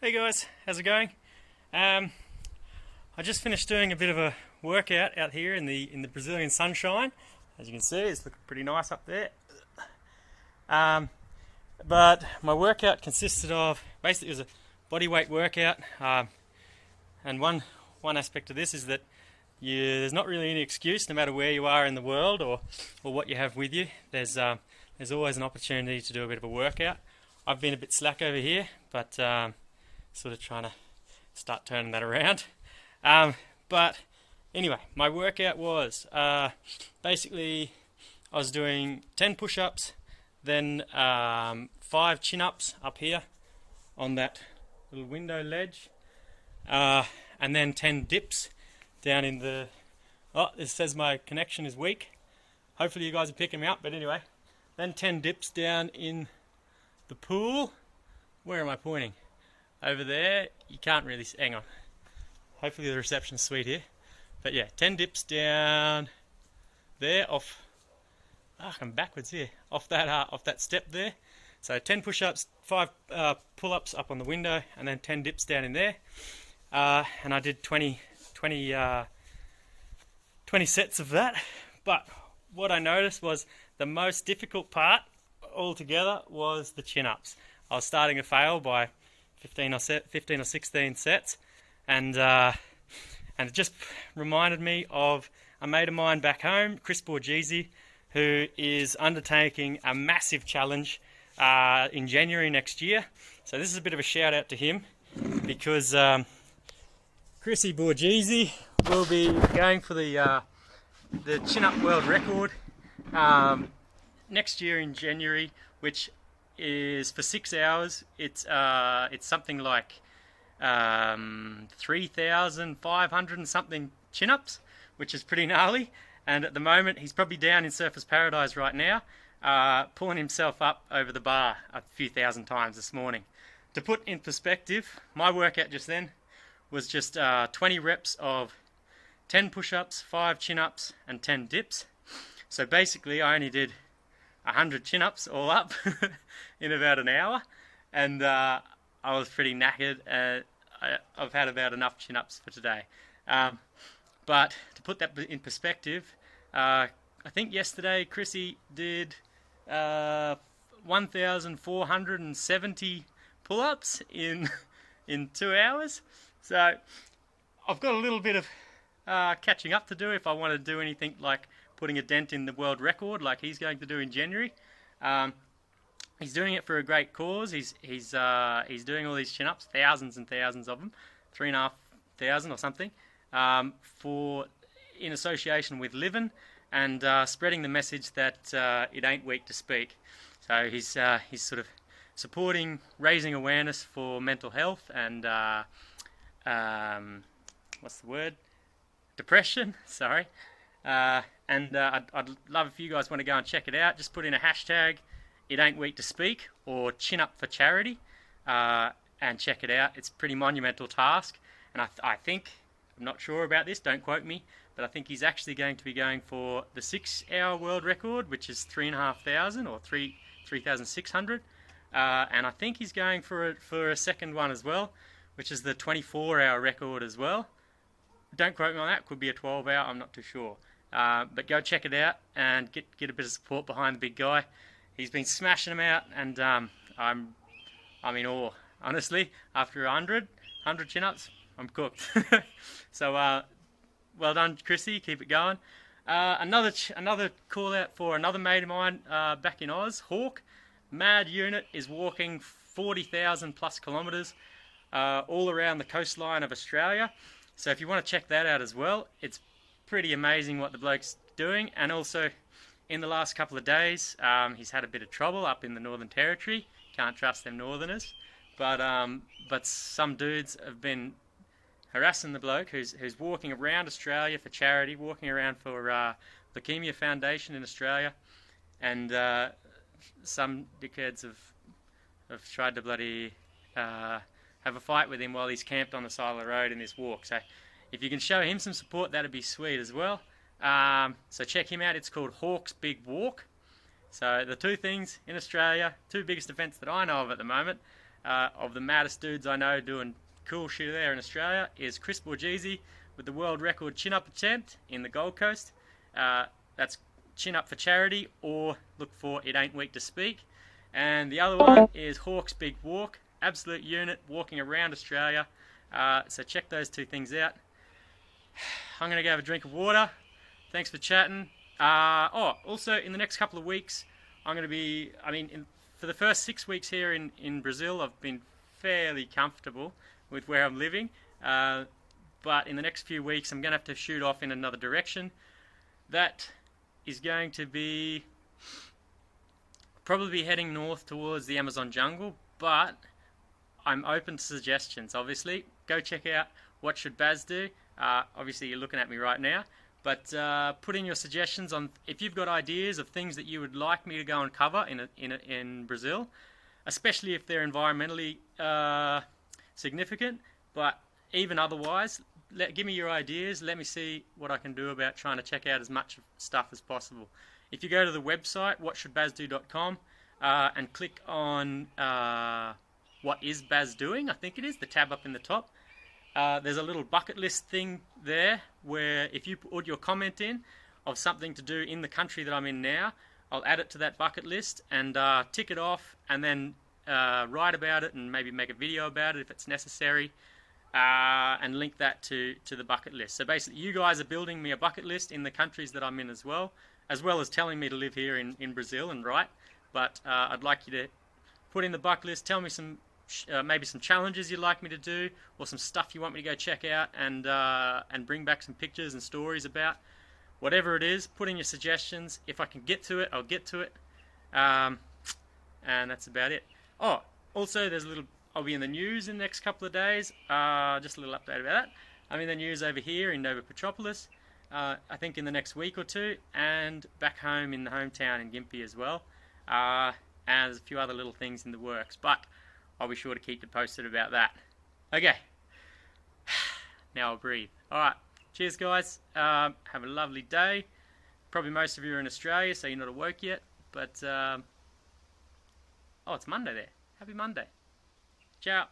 Hey guys, how's it going? I just finished doing a bit of a workout out here in the Brazilian sunshine. As you can see, it's looking pretty nice up there. But my workout consisted of basically it was a body weight workout, and one aspect of this is that there's not really any excuse, no matter where you are in the world or what you have with you. There's always an opportunity to do a bit of a workout. I've been a bit slack over here, but sort of trying to start turning that around. But anyway, my workout was basically I was doing 10 push-ups, then 5 chin-ups up here on that little window ledge, and then 10 dips down in the... Oh, it says my connection is weak. Hopefully you guys are picking me up, but anyway. Then 10 dips down in the pool. Where am I pointing? Over there. You can't really... Hang on. Hopefully the reception's sweet here. But yeah, 10 dips down there off... I'm backwards here. Off that step there. So 10 push-ups, 5 pull-ups up on the window, and then 10 dips down in there. And I did 20 sets of that. But what I noticed was the most difficult part altogether was the chin-ups. I was starting to fail by 15 or 16 sets, and it just reminded me of a mate of mine back home, Chris Borghese, who is undertaking a massive challenge in January next year. So this is a bit of a shout out to him, because Chrissy Borghese will be going for the chin-up world record next year in January, which is for 6 hours. It's something like 3,500 and something chin-ups, which is pretty gnarly. And at the moment, he's probably down in Surfers Paradise right now, pulling himself up over the bar a few thousand times this morning. To put in perspective, my workout just then was just 20 reps of 10 push-ups, 5 chin-ups, and 10 dips. So basically, I only did 100 chin-ups all up in about an hour, and I was pretty knackered. I've had about enough chin-ups for today. But to put that in perspective, I think yesterday Chrissy did 1,470 pull-ups in 2 hours. So I've got a little bit of catching up to do if I want to do anything like putting a dent in the world record like he's going to do in January. He's doing it for a great cause. He's doing all these chin-ups, thousands and thousands of them, 3,500 or something, in association with Livin, and spreading the message that it ain't weak to speak. So he's sort of supporting, raising awareness for mental health and what's the word? Depression. Sorry. And I'd love if you guys want to go and check it out. Just put in a hashtag, it ain't weak to speak, or chin up for charity, and check it out. It's a pretty monumental task, and I think, I'm not sure about this, don't quote me, but I think he's actually going to be going for the 6-hour world record, which is 3,500 or 3,600, and I think he's going for a second one as well, which is the 24-hour record as well. Don't quote me on that. Could be a 12-hour. I'm not too sure. But go check it out and get a bit of support behind the big guy. He's been smashing them out, and I'm in awe. Honestly, after 100 chin-ups, I'm cooked. So well done, Chrissy. Keep it going. Another call out for another mate of mine back in Oz, Hawk. Mad unit is walking 40,000 plus kilometres all around the coastline of Australia. So if you want to check that out as well, it's pretty amazing what the bloke's doing. And also, in the last couple of days, he's had a bit of trouble up in the Northern Territory. Can't trust them Northerners. But some dudes have been harassing the bloke who's walking around Australia for charity, walking around for Leukemia Foundation in Australia. And some dickheads have tried to bloody... have a fight with him while he's camped on the side of the road in this walk. So if you can show him some support, that'd be sweet as well. So check him out. It's called Hawk's Big Walk. So the two things in Australia, two biggest events that I know of at the moment, of the maddest dudes I know doing cool shit there in Australia is Chris Borghese with the world record chin-up attempt in the Gold Coast. That's Chin Up for Charity, or look for It Ain't Weak to Speak. And the other one is Hawk's Big Walk, absolute unit walking around Australia. So check those two things out. I'm going to go have a drink of water. Thanks for chatting. Also, in the next couple of weeks, I'm going to be, for the first 6 weeks here in Brazil, I've been fairly comfortable with where I'm living. But in the next few weeks, I'm going to have to shoot off in another direction. That is going to be probably heading north towards the Amazon jungle, but I'm open to suggestions, obviously. Go check out What Should Baz Do? Obviously, you're looking at me right now. But put in your suggestions on if you've got ideas of things that you would like me to go and cover in Brazil, especially if they're environmentally significant. But even otherwise, give me your ideas. Let me see what I can do about trying to check out as much stuff as possible. If you go to the website, whatshouldbaz.com, and click on What is Baz Doing, I think it is, the tab up in the top, there's a little bucket list thing there where if you put your comment in of something to do in the country that I'm in now, I'll add it to that bucket list and tick it off, and then write about it and maybe make a video about it if it's necessary, and link that to the bucket list. So basically you guys are building me a bucket list in the countries that I'm in as well as telling me to live here in Brazil and write. But I'd like you to put in the bucket list, tell me some maybe some challenges you'd like me to do, or some stuff you want me to go check out and bring back some pictures and stories about. Whatever it is, put in your suggestions. If I can get to it, I'll get to it. And that's about it. Oh, also I'll be in the news in the next couple of days. Just a little update about that. I'm in the news over here in Nova Petropolis, I think in the next week or two, and back home in the hometown in Gympie as well. And there's a few other little things in the works, but I'll be sure to keep you posted about that. Okay, now I'll breathe. Alright, cheers guys, have a lovely day. Probably most of you are in Australia, so you're not awoke yet, but oh, it's Monday there. Happy Monday. Ciao.